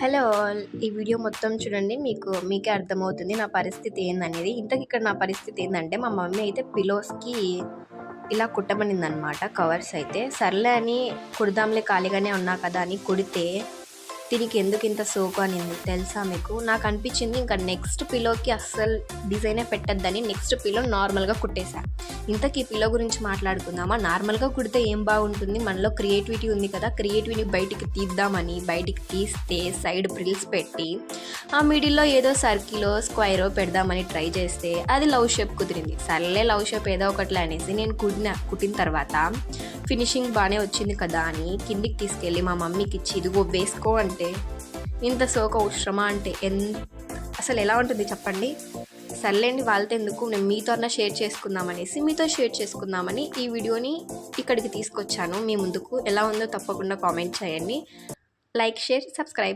Hello all. ఈ video మొత్తం చూడండి. మీకే అర్థమవుతుంది నా పరిస్థితి ఏందనేది. ఇక్కడ నా పరిస్థితి ఏందంటే, మా మమ్మీ అయితే పిల్లోస్‌కి ఇలా కుట్టమనిందనమాట కవర్స్ అయితే. సర్లే అని కుడదాంలే ఖాళీగానే ఉన్నా కదా అని కుడితే, దీనికి ఎందుకింత సోకు అనింది తెలుసా మీకు? నాకు అనిపించింది ఇంకా నెక్స్ట్ పిల్లోకి అస్సలు డిజైనే పెట్టద్దని నెక్స్ట్ పిల్లో నార్మల్‌గా కుట్టేశా. ఇంతకీ ఈ పిల్లో గురించి మాట్లాడుకుందామా? నార్మల్‌గా కుడితే ఏం బాగుంటుంది? మనలో క్రియేటివిటీ ఉంది కదా! క్రియేటివిటీని బయటికి తీద్దామని బయటికి తీస్తే సైడ్ ప్రిల్స్ పెట్టి, ఆ మిడిల్‌లో ఏదో సర్కిలో, స్క్వేరో పెడదామని ట్రై చేస్తే అది లవ్ షేప్ కుదిరింది. సర్లే లవ్ షేప్ ఏదో ఒకటిలే అనేసి నేను కుట్టిన తర్వాత ఫినిషింగ్ బాగానే వచ్చింది కదా అని కిందికి తీసుకెళ్ళి మా మమ్మీకి ఇచ్చి ఇదిగో వేసుకో అంటే, ఇంత సోకు అవసరమా అంటే అసలు ఎలా ఉంటుంది చెప్పండి? సర్లేండి వాళ్ళతో ఎందుకు, నేను మీతో అన్నా షేర్ చేసుకుందామనేసి మీతో షేర్ చేసుకుందామని ఈ వీడియోని ఇక్కడికి తీసుకొచ్చాను మీ ముందుకు. ఎలా ఉందో తప్పకుండా కామెంట్ చేయండి. Like, share, subscribe.